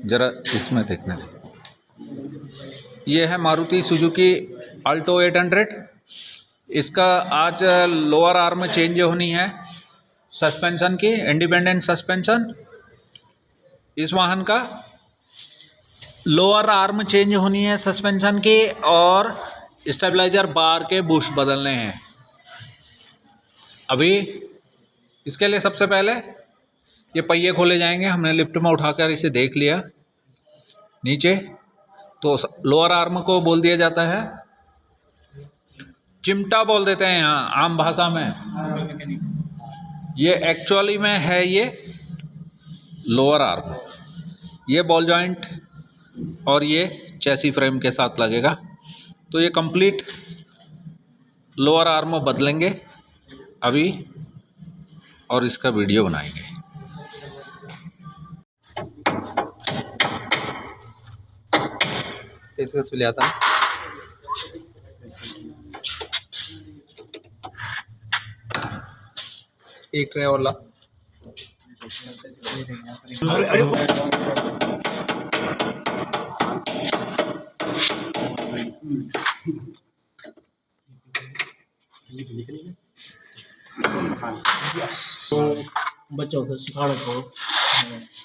ज़रा इसमें देखने दें। ये है मारुति सुजुकी अल्टो 800। इसका आज लोअर आर्म चेंज होनी है सस्पेंशन की, इंडिपेंडेंट सस्पेंशन। इस वाहन का लोअर आर्म चेंज होनी है सस्पेंशन की, और स्टेबलाइजर बार के बुश बदलने हैं। अभी इसके लिए सबसे पहले ये पहिए खोले जाएंगे। हमने लिफ्ट में उठाकर इसे देख लिया नीचे। तो लोअर आर्म को बोल दिया जाता है, चिमटा बोल देते हैं यहाँ आम भाषा में। ये एक्चुअली में है ये लोअर आर्म। ये बॉल जॉइंट और ये चैसी फ्रेम के साथ लगेगा। तो ये कंप्लीट लोअर आर्म बदलेंगे अभी, और इसका वीडियो बनाएंगे। इसको ले आता है। एक ट्रे और ला। बच्चों को सिखाना करो,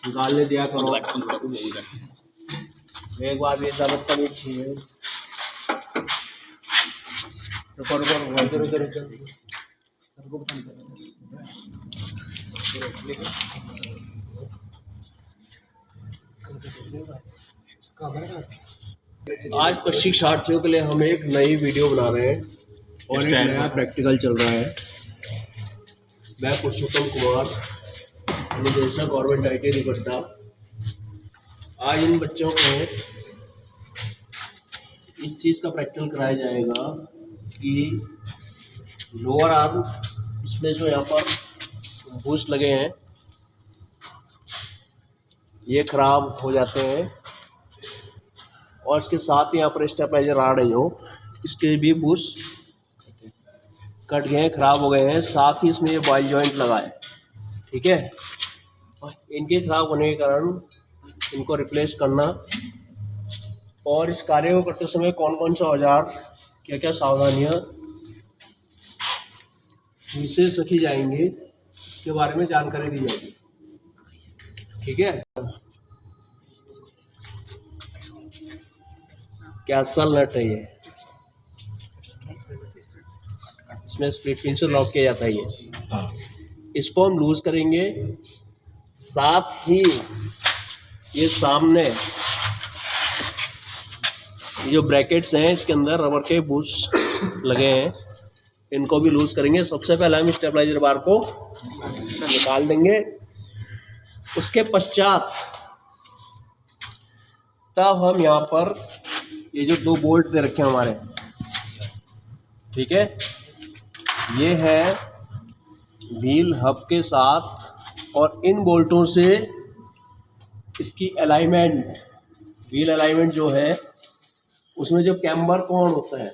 निकालने दिया करो। एक बार भी ऐसा बदतमीज चाहिए। आज प्रशिक्षार्थियों के लिए हम एक नई वीडियो बना रहे हैं और एक नया प्रैक्टिकल चल रहा है। मैं पुरुषोत्तम कुमार, निदेशक गवर्नमेंट ITI निकटता। आज इन बच्चों को इस चीज़ का प्रैक्टिकल कराया जाएगा कि लोअर आर्म, इसमें जो यहाँ पर बूस्ट लगे हैं ये खराब हो जाते हैं, और इसके साथ ही यहाँ पर स्टेबलाइजर आ रहे हो, इसके भी बूस्ट कट गए हैं, खराब हो गए हैं। साथ ही इसमें ये बॉल जॉइंट लगा है, ठीक है। इनके खराब होने के कारण इनको रिप्लेस करना, और इस कार्य को करते समय कौन कौन सा औजार, क्या क्या सावधानियां विशेष रखी जाएंगी, इसके बारे में जानकारी दी जाएगी, ठीक है। क्या सल नट है ये, इसमें स्प्लिट पिन से लॉक किया जाता है ये। इसको हम लूज करेंगे। साथ ही ये सामने ये जो ब्रैकेट्स हैं इसके अंदर रबर के बुश लगे हैं, इनको भी लूज करेंगे। सबसे पहले हम स्टेबलाइजर बार को निकाल देंगे। उसके पश्चात तब हम यहाँ पर ये जो दो बोल्ट दे रखे हैं हमारे, ठीक है, ये है व्हील हब के साथ, और इन बोल्टों से इसकी अलाइनमेंट, व्हील अलाइनमेंट जो है उसमें जो कैम्बर कोण होता है,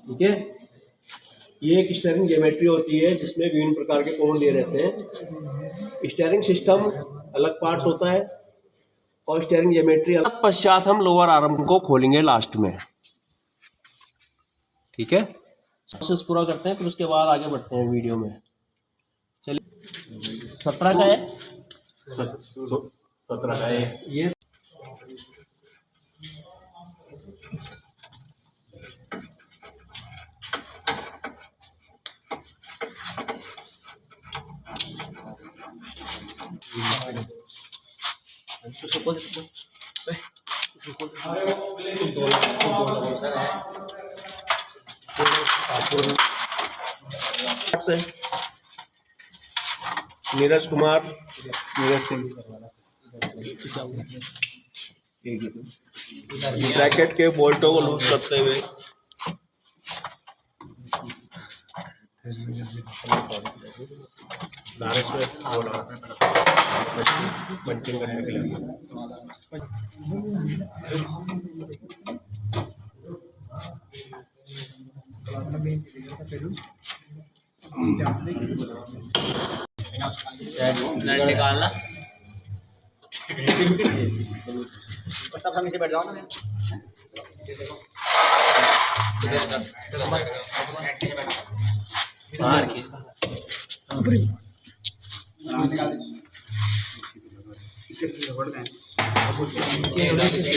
ठीक है, ये एक स्टीयरिंग ज्योमेट्री होती है जिसमें विभिन्न प्रकार के कोण दिए रहते हैं। स्टीयरिंग सिस्टम अलग पार्ट्स होता है और स्टीयरिंग ज्योमेट्री अलग। पश्चात हम लोअर आर्म को खोलेंगे लास्ट में, ठीक है। प्रोसेस पूरा करते हैं, फिर उसके बाद आगे बढ़ते हैं वीडियो में। चलिए, 17 का है, 17 का है ये। नीरज कुमार, नीरज सिंह, ब्रैकेट के बोल्टों को लूज करते हुए पंचिंग करने के लिए निकालना। सब हम इसे बैठ जाओ ना। बाहर की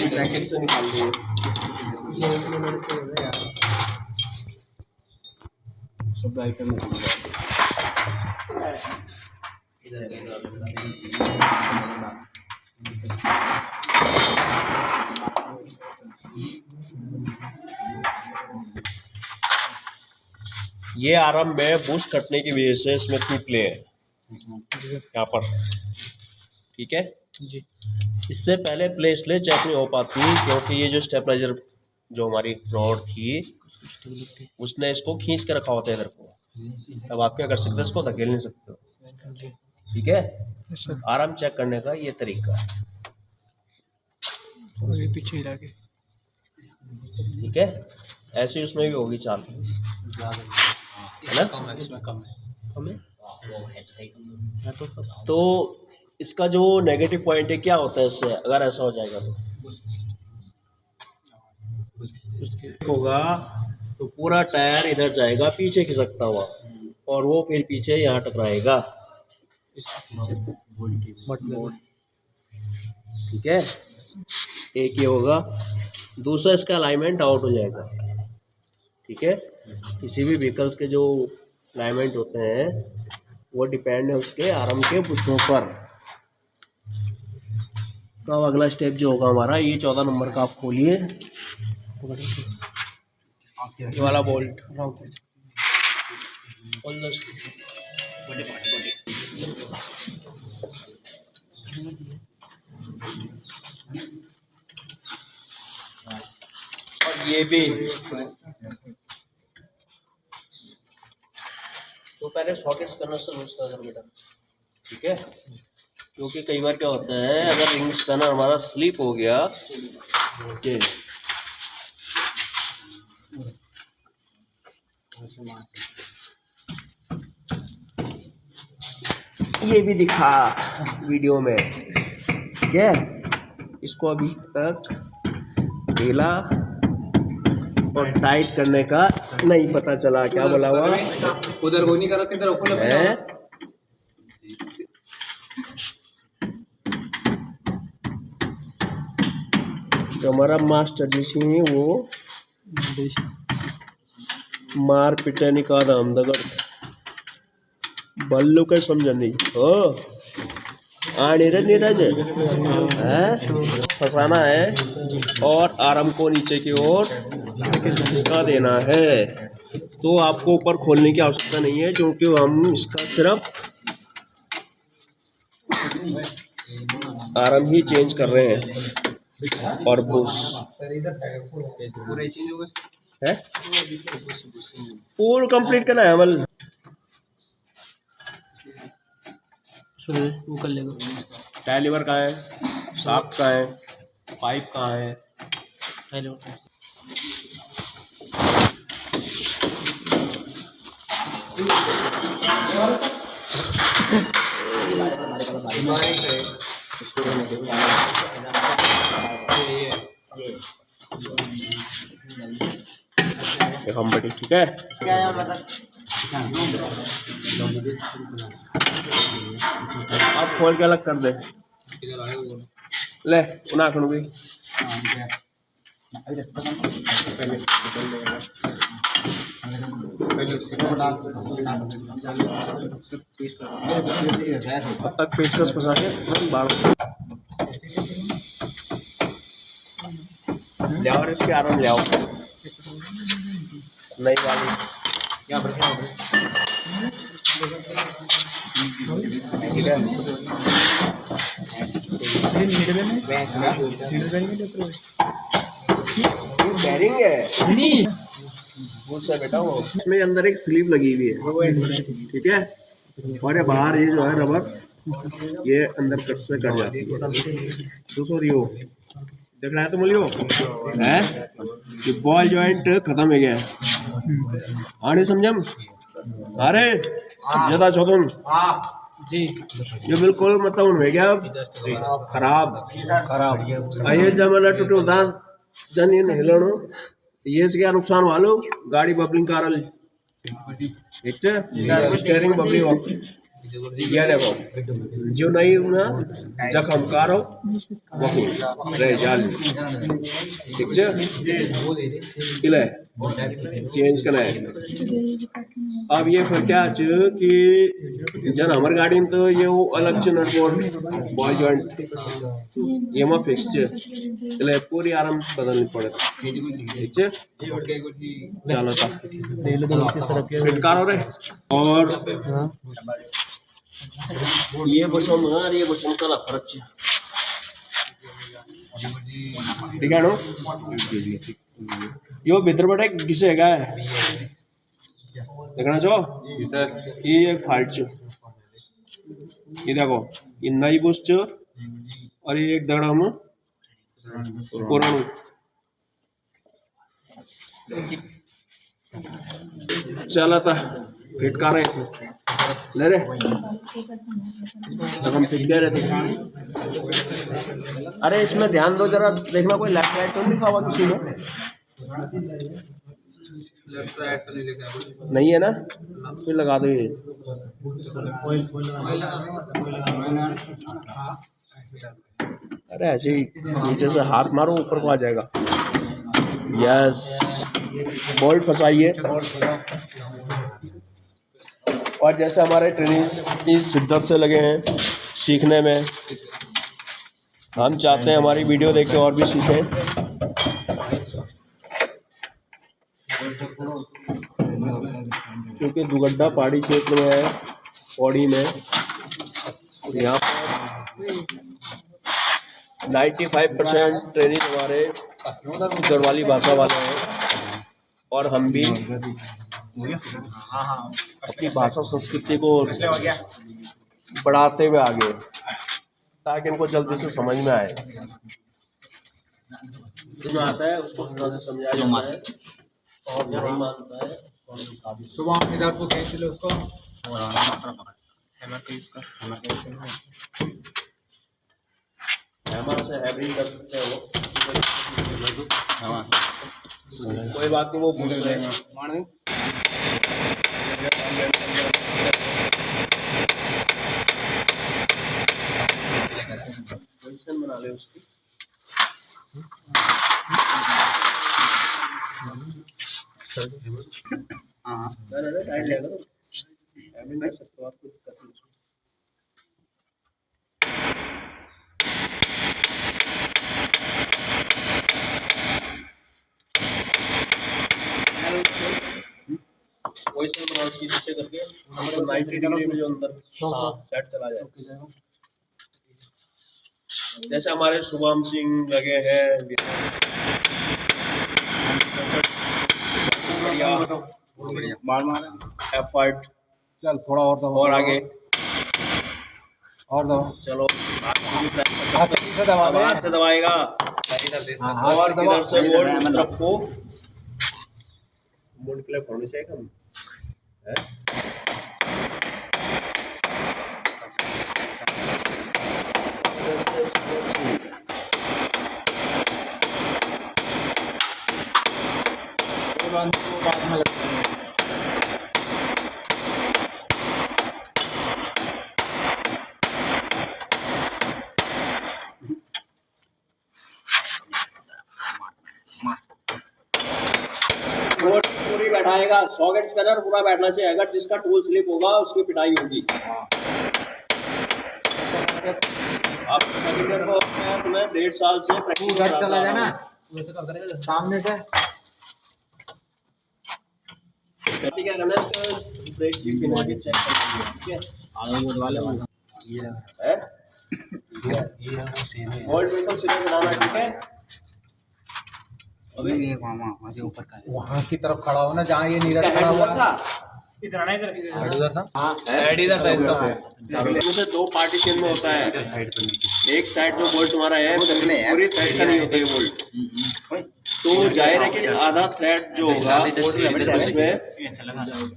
ब्रैकेट से निकाल दिए। सब आइटम ये आराम में बूस्ट कटने की वजह से इसमें इतनी प्ले है यहाँ पर, ठीक है जी। इससे पहले प्ले इसलिए चेक नहीं हो पाती क्योंकि ये जो स्टेबलाइजर जो हमारी रॉड थी उसने इसको खींच के रखा होता है इधर को। अब आप क्या कर सकते हो, इसको धकेल नहीं सकते हो, ठीक है। आराम चेक करने का ये तरीका है, पीछे हिला के, ठीक है। ऐसे उसमें भी होगी चाल, है ना, इसमें कम है। तो इसका जो नेगेटिव पॉइंट है क्या होता है इससे, अगर ऐसा हो जाएगा तो होगा तो पूरा टायर इधर जाएगा पीछे खिसकता हुआ और वो फिर पीछे यहाँ टकराएगा, ठीक है। एक ये होगा, दूसरा इसका अलाइनमेंट आउट हो जाएगा, ठीक है। किसी भी व्हीकल्स के जो अलाइनमेंट होते हैं वो डिपेंड है उसके आर्म के पुच्छों पर। तो अब अगला स्टेप जो होगा हमारा, ये 14 नंबर का आप खोलिए, ये वाला बोल्ट और ये भी। तो पहले सॉकेट्स करना से यूज कर बेटा, ठीक है। क्योंकि कई बार क्या होता है, अगर रिंग स्पैनर हमारा स्लिप हो गया, ये भी दिखा वीडियो में, ठीक है। इसको अभी तक ढीला और टाइट करने का नहीं पता चला, क्या बोला हुआ उधर वो नहीं करो, किधर ओपन है। तो हमारा मास्टर जी हैं वो मार पिटने का दाम दगड़ बल्लू के समझ नहीं हो नीरज है, फंसाना है और आराम को नीचे की ओर इसका देना है। तो आपको ऊपर खोलने की आवश्यकता नहीं है क्योंकि हम इसका सिर्फ आराम ही चेंज कर रहे हैं और बुश है पूरा कंप्लीट करना है अमल, वो कर लेगा। टायर लीवर कहाँ है, शाफ्ट कहाँ है, पाइप कहाँ है, हम बड़ी, ठीक है। अब खोल के अलग कर दे, ले उना खड़ूंगी तब तक पेचकस फंसा के बाढ़ ले आओ, इसके आराम ले आओ नई वाली यहाँ पर बैरिंग है बेटा, वो इसमें अंदर एक स्लीव लगी हुई है, ठीक है। और ये बाहर ये जो है रबर ये अंदर कट से कट जाती है। तो सॉरी वो देख रहा है तो बोलियो है कि बॉल जॉइंट खत्म हो गया आने समझम, अरे समझता छो तुम जी ये बिल्कुल मतलब उनमें क्या खराब ये जमाना टूटे दांत जन इन हिलणो ये से क्या नुकसान वालो गाड़ी बबलिंग कारल ठीक है स्टीयरिंग बबलिंग ये देखो जो नहीं ना जखम कारो वही रह जाल ठीक है किले चेंज करना है। अब ये फिर क्या च कि जन हमारी गाड़ी में तो ये वो अलग च नट बोल्ट बॉल जॉइंट ये में फिक्स च એટલે पूरी आराम से बदलनी पड़े ठीक है चलो था फिट करो रे और ये बसों में और ये बसों का ला फर्क च ठीक है नो यो भीतर बटे घिसेगा देखना चाहो ये एक फाल्ट च ये देखो ये नई बुश च और ये एक दगड़ा में पुराणु चला था फिट कर रहे थे ले रे हम फिट कर रहे थे। अरे इसमें ध्यान दो जरा देखना कोई लेफ्ट राइट तो नहीं लिखा हुआ किसी में लेफ्ट राइट तो नहीं लिखा नहीं है ना फिर लगा दो ये अरे ऐसे ही नीचे से हाथ मारो ऊपर को आ जाएगा। यस बोल्ट फंसाइए और जैसे हमारे ट्रेनिंग्स की शिद्दत से लगे हैं सीखने में हम चाहते हैं हमारी वीडियो देख के और भी सीखें। क्योंकि दुगड्डा पहाड़ी क्षेत्र में है पौड़ी में यहाँ पर 95% ट्रेनिंग हमारे गढ़वाली भाषा वाले हैं और हम भी अपनी भाषा संस्कृति को बढ़ाते हुए आगे ताकि इनको जल्दी से समझ में आए। जो आता है उसको थोड़ा सा समझाया जाता है और जो नहीं मानता है सुबह इधर को खींच लो उसको हैमर से हैमरिंग कर सकते हो कोई बात नहीं वो भूल रहे पोजीशन बना ले उसकी टाइट लेगा तो हैमरिंग कर सकते हो आपको दिक्कत नहीं। पोजीशन बनाओ इसकी पीछे करके हमको 90 डिग्री में जो अंदर हाँ सेट चला जाए। जैसे हमारे शुभम सिंह लगे हैं बढ़िया मार एफर्ट चल थोड़ा और दबा और आगे और दबा चलो हाथ से दबा दे हाथ से दबाएगा और इधर से बोल्ट उस तरफ को बोल्ट के लिए होने चाहिए कम पूरी बैठाएगा सॉकेट स्पैनर पूरा बैठना चाहिए। अगर जिसका टूल स्लिप होगा उसकी पिटाई होगी। आप तुम्हें 1.5 साल से प्रैक्टिस चला जाए ना सामने से ठीक है रमेश का ब्रेक शीट बिना के चेक कर लीजिए ठीक है आगे बोर्ड वाले वाला ये है बोल्ट बिल्कुल सीधे बनाना ठीक है। अभी एक वहाँ जो ऊपर का है वहाँ की तरफ खड़ा हो ना जहाँ ये नीरज खड़ा हुआ था इधर ना इधर था हेड इधर था इसका मुझे 2 पार्टीशन में होता है एक साइड जो बोल्ट तुम्हारा है पूरी थ्रेड का नहीं होता है बोल्ट तो जाहिर है कि आधा थ्रेड जो होगा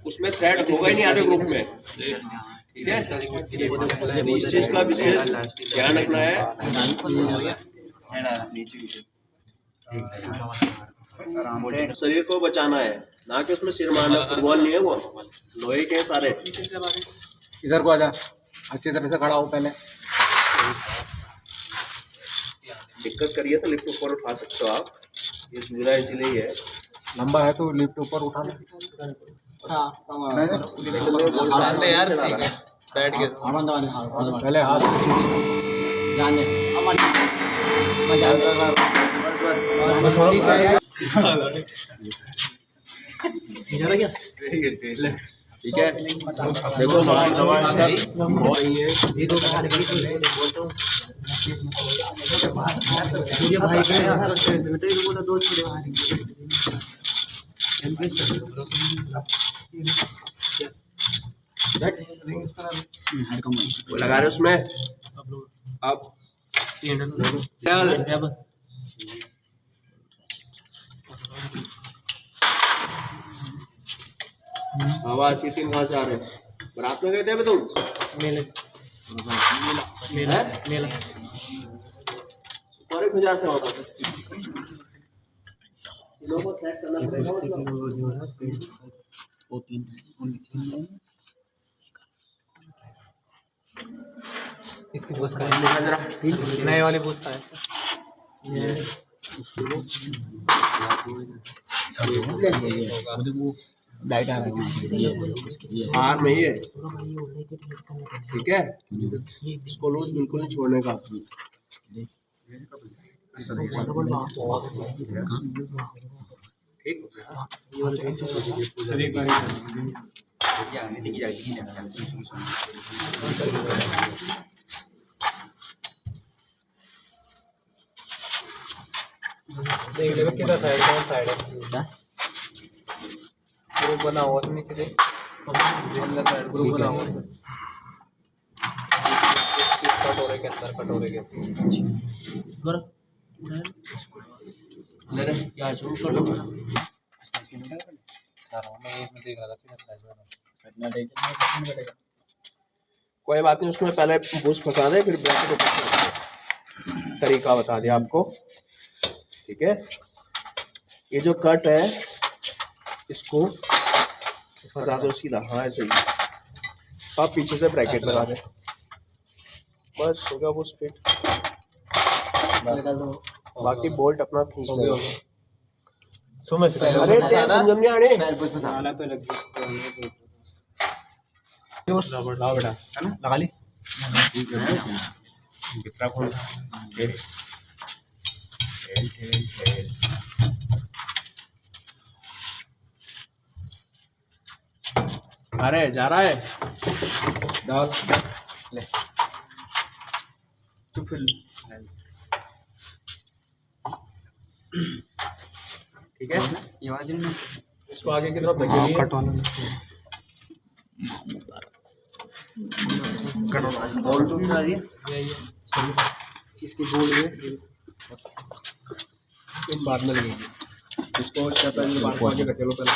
उसमें थ्रेड होगा ही नहीं आधे ग्रुप में ठीक है। इस चीज का विशेष ध्यान रखना है। शरीर को बचाना है, ना कि उसमें सिर मारना। फुटबॉल नहीं है वो, लोहे के सारे। इधर को आजा, अच्छी तरह से खड़ा हो पहले। दिक्कत करिए तो लिफ्ट ऊपर उठा सकते हो आप, ये सुविधा इसीलिए ही है। लंबा है तो लिफ्ट ऊपर उठा ले। यार बैठ के पहले हाथ जाने ठीक है। देखो हमारी दवा सब हो रही है। वो लगा रहे उसमें अब हवा सीटिंग कहाँ से आ रहे हैं? रात में गए थे तुम? मेले और 1000 से होगा। लोगों को सेट करना पड़ेगा। इसकी बूस का है, नए वाली बूस का है। लाइट आ रहा है बाहर में ही है। ठीक है, इसको लूज बिल्कुल नहीं छोड़ने का। देख ले किधर साइड, कौन साइड है? ग्रुप बना हुआ है नीचे देख, अंदर साइड ग्रुप बना हुआ है। इस कटोरे के अंदर, कटोरे के ले रे क्या शुरू कर दो। कोई बात नहीं, उसमें पहले बूस्ट फंसा दे, फिर ब्रैकेट ऊपर। तरीका बता दिया आपको। ठीक है, ये जो कट है इसको फंसा दो सीधा। हाँ ऐसे ही। आप पीछे से ब्रैकेट लगा दे, बस हो गया वो स्पिट। बाकी बोल्ट अपना खींच लो। अरे समझ नहीं आने। लगा ली। अरे जा रहा है, डाल ले चुप फिर। ठीक है, ये वाला जिन इसको आगे की तरफ धकेलिए। बोल्ट उठा दिए। इसकी बोल में तुम बाद में लगेगी। इसको स्टेबलाइजर बाहर आगे धकेलो पहले।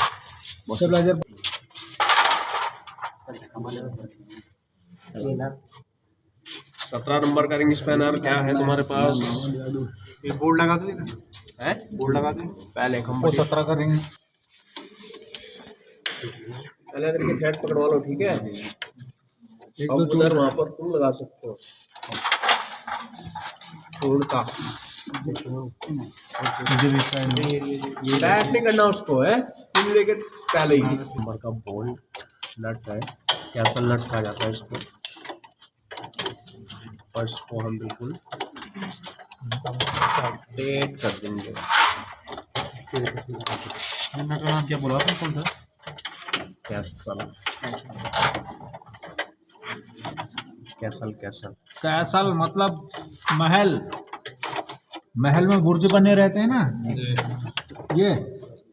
स्टेबलाइजर 17 नंबर का रिंग स्पैनर क्या है तुम्हारे पास? ये बोर्ड लगा दो है, बोर्ड लगा दो पहले वो कंपनी 17 का रिंग। पहले इधर की थ्रेड पकड़वा लो। ठीक है, अब उधर वहाँ पर तुम लगा सकते हो उड़ता। बैक नहीं करना उसको, है तुम लेके पहले ही। नंबर का बोल्ट नट है, कैसल नट कहा जाता है इसको। फर्स्ट को हम बिल्कुल टाइट कर देंगे। नट का नाम क्या बोला आपने, कौन सा? कैसल कैसल कैसल कैसल मतलब महल। महल में बुर्ज बने रहते हैं ना, ये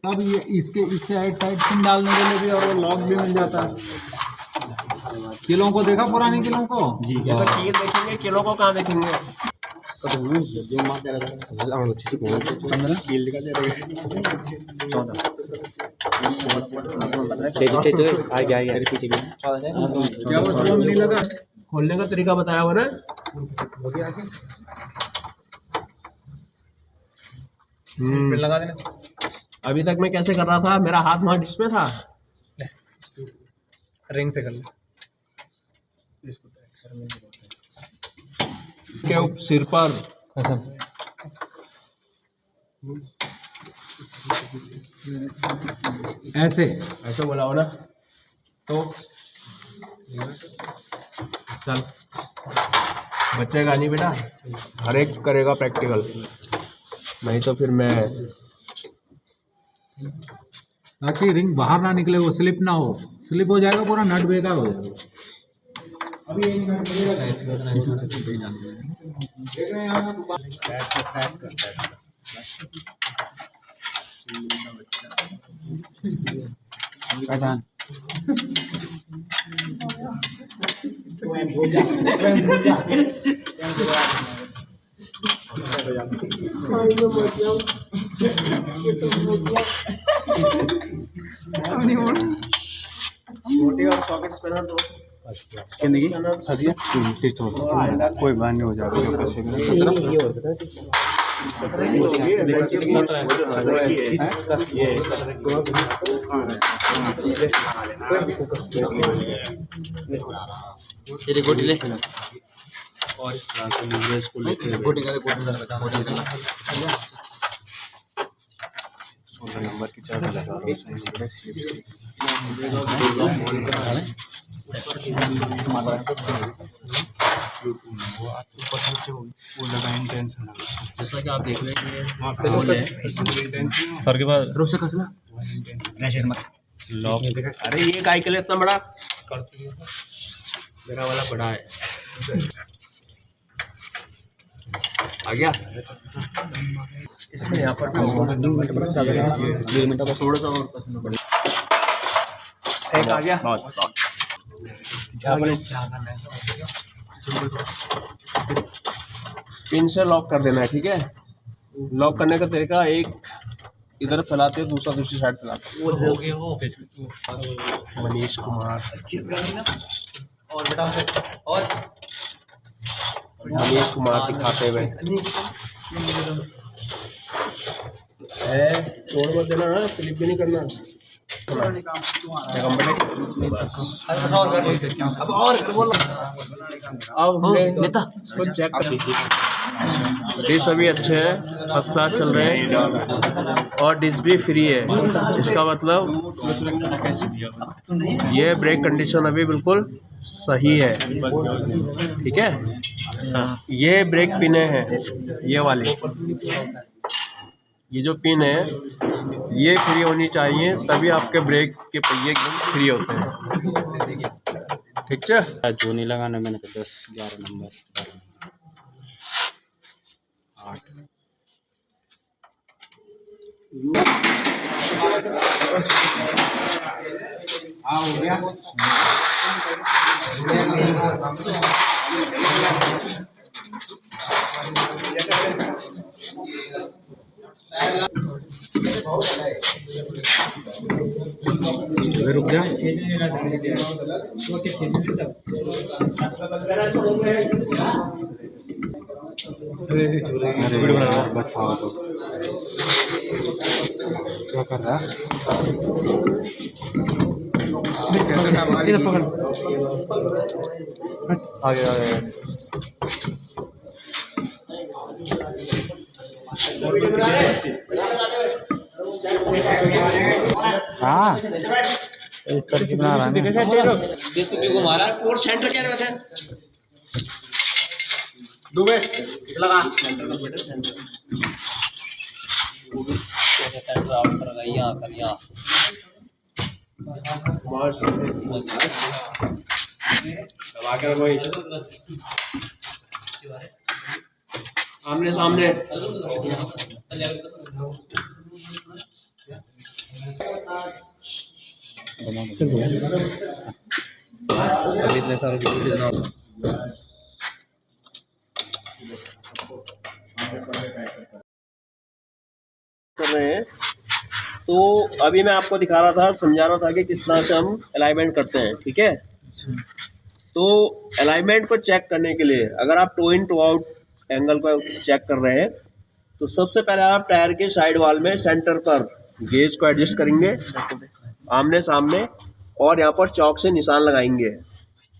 तब ये इसके साइड पिन डालने के लिए भी, और वो लॉक भी मिल जाता है। किलों को देखा, पुराने किलों को? जी, ये तो कील देखेंगे, किलो को कहाँ देखेंगे? आगे आगे पीछे भी खोलने का तरीका बताया हुआ ना। लगा देना। अभी तक मैं कैसे कर रहा था, मेरा हाथ वहाँ जिसमें था। रिंग से कर ले। के सिर पर ऐसे ऐसे बोला हो ना, तो चल बचेगा नहीं बेटा, हर एक करेगा प्रैक्टिकल, नहीं तो फिर मैं ताकि रिंग बाहर ना निकले, वो स्लिप ना हो। स्लिप हो जाएगा पूरा नट बेकार हो जाएगा। पहचान मोटी और सॉकेट्स पहना दो। जिंदगी कोई बात नहीं हो जाएगा। तेरी गोटी ले और इस तरह से लीवरेज को लेके गोटी का 16 नंबर की चाबी लगा जैसा कि आप देख रहे हैं सर के पास रोज से कसना लॉक। अरे ये काय के लिए इतना बड़ा, मेरा वाला बड़ा है। आ गया इसमें यहाँ पर थोड़ा सा और पसंद पड़ेगा। एक आ गया। पिन से लॉक कर देना है, ठीक है। लॉक करने का तरीका, एक इधर फैलाते हो, दूसरा दूसरी साइड फैलाते हो। मनीष कुमार और बेटा और मनीष कुमार दिखाते हुए छोड़ मत देना, स्लिप भी नहीं करना। अब हमने इसको चेक कर लीजिए, डिश अभी अच्छे हैं, फर्स्ट क्लास चल रहे हैं और डिश भी फ्री है। इसका मतलब ये ब्रेक कंडीशन अभी बिल्कुल सही है, ठीक है। ये ब्रेक पिने हैं, ये वाली, ये जो पिन है ये फ्री होनी चाहिए, तभी आपके ब्रेक के पहिए एकदम फ्री होते हैं, ठीक है। जो नहीं लगाना मैंने तो 10 11 नंबर 8 हो गया। रुक जा। क्या कर रहा है? आगे आगे हाँ इस तरह से बना रहा है। हमारा कोर सेंटर क्या रहता है, दुबे लगा सेंटर आउट कर गई, यहाँ कर यहाँ दबा के कोई आमने सामने। इतने सारे कर रहे हैं तो अभी मैं आपको दिखा रहा था, समझा रहा था कि किस तरह से हम अलाइनमेंट करते हैं, ठीक है। तो अलाइनमेंट को चेक करने के लिए अगर आप toe in toe out angle को चेक कर रहे हैं तो सबसे पहले आप टायर के साइड वाल में सेंटर पर गेज को एडजस्ट करेंगे आमने सामने, और यहाँ पर चौक से निशान लगाएंगे,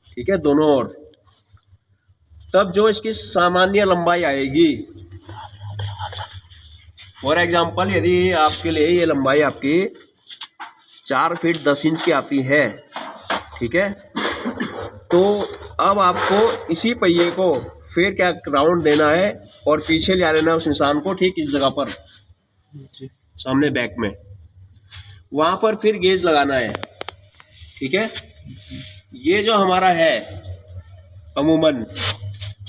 ठीक है, दोनों ओर। तब जो इसकी सामान्य लंबाई आएगी, फॉर एग्जांपल यदि आपके लिए ये लंबाई आपकी 4 फीट 10 इंच की आती है, ठीक है, तो अब आपको इसी पहिए को फिर क्या राउंड देना है और पीछे ले लेना है उस निशान को, ठीक इस जगह पर सामने बैक में, वहाँ पर फिर गेज लगाना है, ठीक है। ये जो हमारा है अमूमन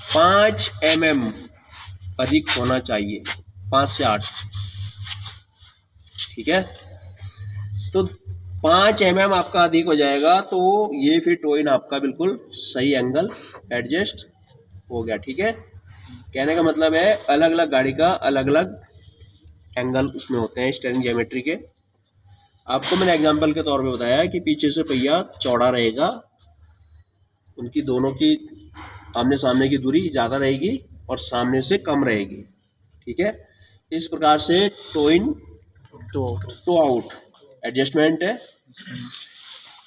5 mm अधिक होना चाहिए, 5 से 8, ठीक है। तो 5 mm आपका अधिक हो जाएगा तो ये फिर टो इन आपका बिल्कुल सही एंगल एडजस्ट हो गया, ठीक है। कहने का मतलब है अलग अलग गाड़ी का अलग अलग एंगल उसमें होते हैं स्टीयरिंग ज्योमेट्री के। आपको मैंने एग्जांपल के तौर पे बताया कि पीछे से पहिया चौड़ा रहेगा, उनकी दोनों की आमने सामने की दूरी ज़्यादा रहेगी और सामने से कम रहेगी, ठीक है। इस प्रकार से toe in toe out adjustment है।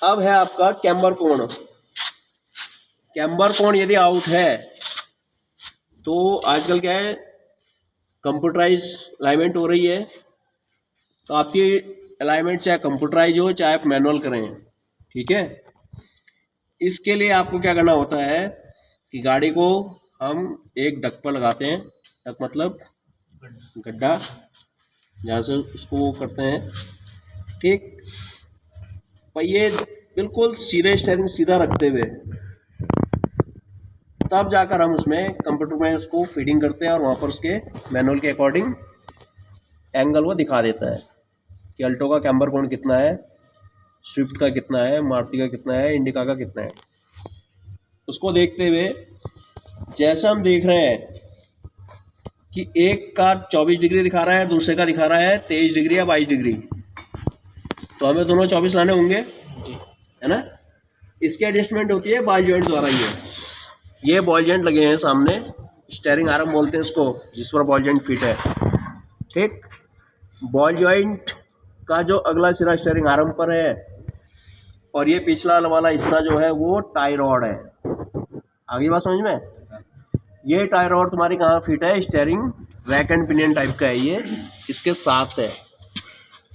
अब है आपका कैम्बर कोण। कैम्बर कोण यदि आउट है तो आजकल क्या है, कंप्यूटराइज अलाइनमेंट हो रही है, तो आपकी अलाइनमेंट चाहे कंप्यूटराइज हो चाहे आप मैनुअल करें, ठीक है। इसके लिए आपको क्या करना होता है कि गाड़ी को हम एक डक पर लगाते हैं, डक मतलब गड्ढा, जहाँ से उसको वो करते हैं, ठीक। पहिए बिल्कुल सीधे स्टीयरिंग सीधा रखते हुए तब जाकर हम उसमें कंप्यूटर में उसको फीडिंग करते हैं और वहाँ पर उसके मैनुअल के अकॉर्डिंग एंगल वो दिखा देता है कि अल्टो का कैम्बर कोण कितना है, स्विफ्ट का कितना है, मारुति का कितना है, इंडिका का कितना है। उसको देखते हुए जैसा हम देख रहे हैं कि एक का 24 डिग्री दिखा रहा है, दूसरे का दिखा रहा है 23 डिग्री या 22 डिग्री, तो हमें दोनों 24 लाने होंगे, है ना। इसकी एडजस्टमेंट होती है बॉल जॉइंट द्वारा। ये बॉल जॉइंट लगे हैं सामने, स्टीयरिंग आर्म बोलते हैं इसको, जिस पर बॉल जॉइंट फिट है, ठीक। बॉल जॉइंट का जो अगला सिरा स्टीयरिंग आर्म पर है और ये पिछला वाला हिस्सा जो है वो टाई रॉड है। आगे बात समझ में? ये टाई रॉड तुम्हारी कहाँ फिट है, steering rack and pinion type का है, ये इसके साथ है।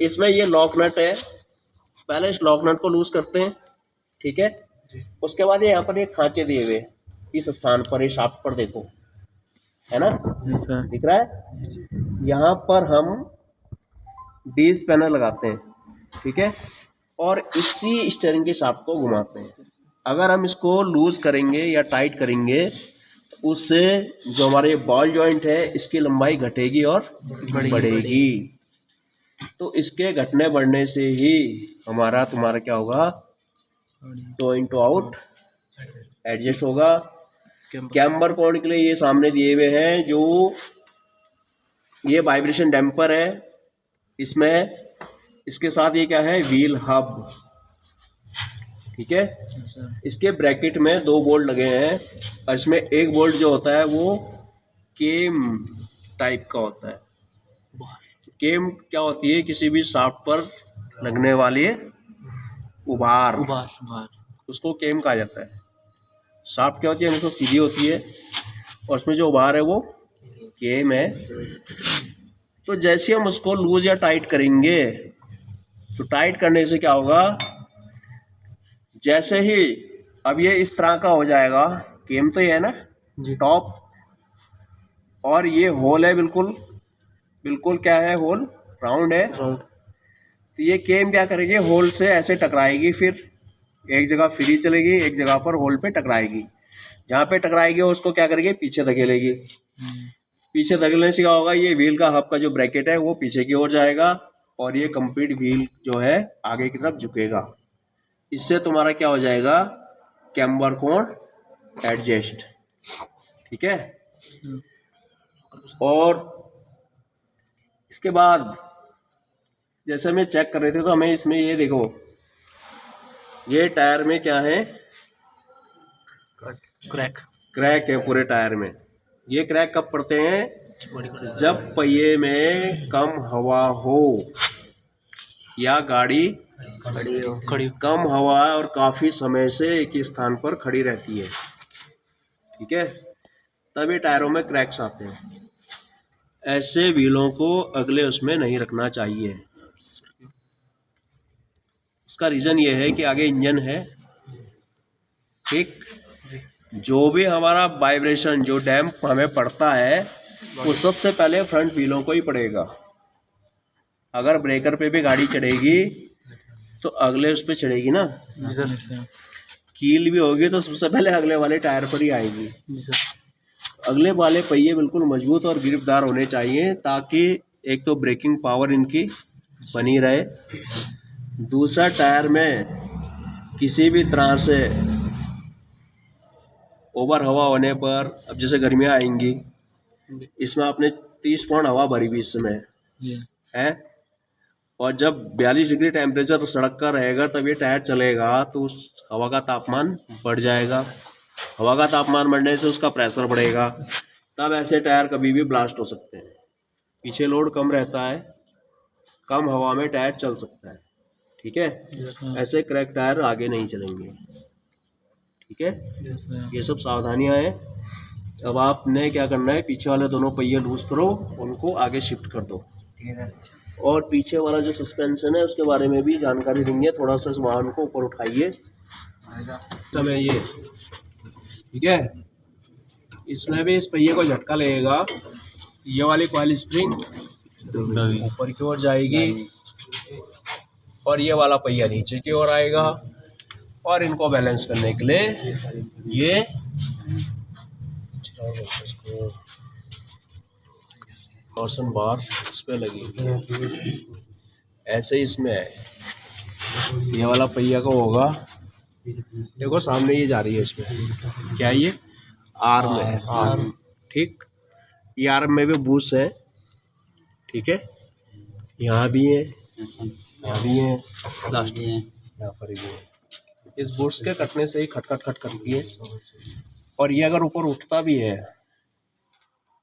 इसमें ये लॉक नट है, पहले इस लॉक नट को लूज करते हैं, ठीक है। उसके बाद ये यहाँ पर ये खांचे दिए हुए इस स्थान पर, इस शाफ्ट पर देखो, है ना, दिख रहा है। यहाँ पर हम बेस पैनल लगाते हैं, ठीक है, और इसी स्टीयरिंग के शाफ्ट को घुमाते हैं। अगर हम इसको लूज करेंगे या टाइट करेंगे तो उससे जो हमारे बॉल जॉइंट है इसकी लंबाई घटेगी और बढ़ेगी। तो इसके घटने बढ़ने से ही हमारा तुम्हारा क्या होगा, toe in toe out adjust होगा। कैम्बर कोण के लिए ये सामने दिए हुए हैं, जो ये वाइब्रेशन डैम्पर है, इसमें इसके साथ ये क्या है, व्हील हब, ठीक है। इसके ब्रैकेट में 2 बोल्ट लगे हैं और इसमें एक बोल्ट जो होता है वो केम टाइप का होता है। केम क्या होती है, किसी भी शाफ्ट पर लगने वाली उभार, उसको केम कहा जाता है। शाफ्ट क्या होती है, हमेशा सीधी होती है और उसमें जो उभार है वो केम है। तो जैसे हम उसको लूज या टाइट करेंगे तो टाइट करने से क्या होगा, जैसे ही अब ये इस तरह का हो जाएगा, केम तो ये है ना टॉप, और ये होल है, बिल्कुल बिल्कुल क्या है, होल राउंड है। तो ये केम क्या करेगी, होल से ऐसे टकराएगी, फिर एक जगह फ्री चलेगी, एक जगह पर होल पे टकराएगी। जहाँ पे टकराएगी उसको क्या करेगी, पीछे धकेलेगी। पीछे धकेलने से क्या होगा, ये व्हील का हब का जो ब्रैकेट है वो पीछे की ओर जाएगा और ये कंप्लीट व्हील जो है आगे की तरफ झुकेगा। इससे तुम्हारा क्या हो जाएगा, कैम्बर कोण एडजस्ट, ठीक है। और इसके बाद जैसे हमें चेक कर रहे थे तो हमें इसमें ये देखो, ये टायर में क्या है, क्रैक है पूरे टायर में। ये क्रैक कब पड़ते हैं, जब पहिए में कम हवा हो या गाड़ी खड़ी कम हवा और काफ़ी समय से एक ही स्थान पर खड़ी रहती है, ठीक है, तब ये टायरों में क्रैक्स आते हैं। ऐसे व्हीलों को अगले उसमें नहीं रखना चाहिए। इसका रीज़न ये है कि आगे इंजन है, ठीक, जो भी हमारा वाइब्रेशन, जो डैम्प हमें पड़ता है वो सबसे पहले फ्रंट व्हीलों को ही पड़ेगा। अगर ब्रेकर पे भी गाड़ी चढ़ेगी तो अगले उस पर चढ़ेगी ना, जी सर। कील भी होगी तो सबसे पहले अगले वाले टायर पर ही आएगी। जी सर। अगले वाले पहिए बिल्कुल मजबूत और गिरफ्तार होने चाहिए ताकि एक तो ब्रेकिंग पावर इनकी बनी रहे, दूसरा टायर में किसी भी तरह से ओवर हवा होने पर, अब जैसे गर्मियाँ आएंगी, इसमें आपने 30 पाउंड हवा भरी हुई इस समय है, और जब 42 डिग्री टेम्परेचर सड़क का रहेगा तब ये टायर चलेगा तो उस हवा का तापमान बढ़ जाएगा। हवा का तापमान बढ़ने से उसका प्रेशर बढ़ेगा, तब ऐसे टायर कभी भी ब्लास्ट हो सकते हैं। पीछे लोड कम रहता है, कम हवा में टायर चल सकता है, ठीक है। ऐसे क्रैक टायर आगे नहीं चलेंगे, ठीक है। ये सब सावधानियां हैं। अब आपने क्या करना है, पीछे वाले दोनों पहिए लूज करो, उनको आगे शिफ्ट कर दो, और पीछे वाला जो सस्पेंशन है उसके बारे में भी जानकारी देंगे। थोड़ा सा इस वाहन को ऊपर उठाइए, समय ये, ठीक है। इसमें भी इस पहिए को झटका लगेगा, ये वाली कॉइल स्प्रिंग ऊपर की ओर जाएगी और ये वाला पहिया नीचे की ओर आएगा, और इनको बैलेंस करने के लिए ये टॉर्सन बार इस पे लगेगी। ऐसे ही इसमें है, ये वाला पहिया को होगा, देखो सामने ये जा रही है, इसमें क्या ये आर्म है, आर्म, ठीक। ये आर्म में भी बूस्ट है, ठीक है, यहाँ भी है, यहाँ भी है, लास्ट में यहाँ पर भी है। इस बूस्ट के कटने से ही खटखट खट करती है, और ये अगर ऊपर उठता भी है,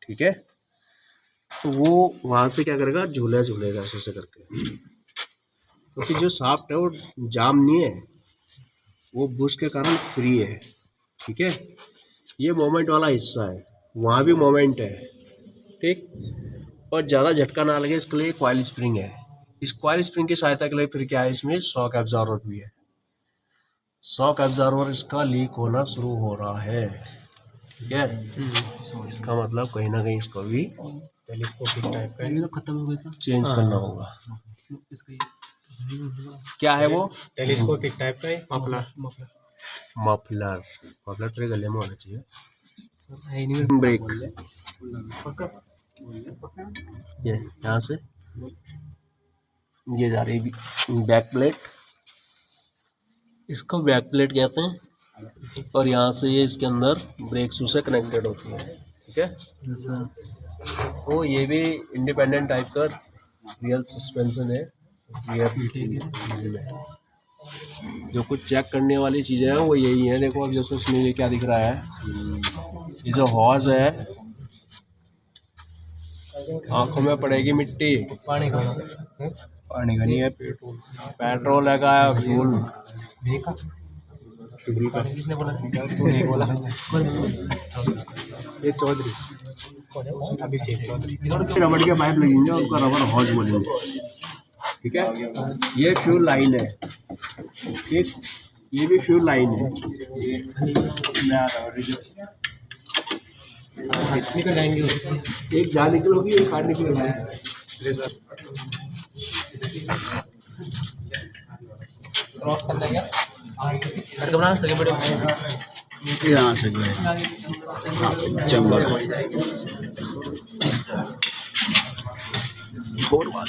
ठीक है, तो वो वहाँ से क्या करेगा, झूलेगा ऐसे करके, क्योंकि जो शाफ्ट है वो जाम नहीं है, वो बूस्ट के कारण फ्री है, ठीक है। ये मोमेंट वाला हिस्सा है, वहाँ भी मोमेंट है, ठीक, और ज़्यादा झटका ना लगे इसके लिए कॉइल स्प्रिंग है। इस कॉइल स्प्रिंग की सहायता के लिए फिर क्या है, इसमें शॉक एब्जॉर्बर भी है। शॉक एब्जॉर्बर इसका लीक होना शुरू हो रहा है, ठीक है। इसका मतलब कहीं ना कहीं इसको भी टेलीस्कोपिक टाइप का है, तो खत्म हो गया सर, चेंज करना होगा। इसका क्या है वो, टेलीस्कोपिक टाइप का है, मफलर। मफलर तेरे गले में होना चाहिए। सर है नहीं ब्रेक, ये यहाँ से ये जा रही बैक प्लेट, इसको बैक प्लेट कहते हैं, और यहाँ से ये इसके अंदर ब्रेक शू से कनेक्टेड होती है, ठीक है। तो ये भी इंडिपेंडेंट टाइप का रियल सस्पेंशन है, रियर में। जो कुछ चेक करने वाली चीज़ें हैं वो यही है। देखो अब जैसे इसमें ये क्या दिख रहा है, ये जो हॉर्स है, आंखों में पड़ेगी मिट्टी, पानी का नहीं है, पेट्रोल है का फ्यूल, किसने बोला, तू नहीं बोला, ये चौधरी अभिषेक चौधरी। रबड़ के पाइप लगेंगे, उसका रबड़ हॉर्स बोलेंगे, ठीक है। ये फ्यूल लाइन है, ठीक, ये भी फ्यूल लाइन है। निकल जाएंगे, एक जा निकलोगी, एक बाहर निकलेगी। क्रॉस कर देंगे, लड़का बना सके बड़े यहाँ से चंबर और बात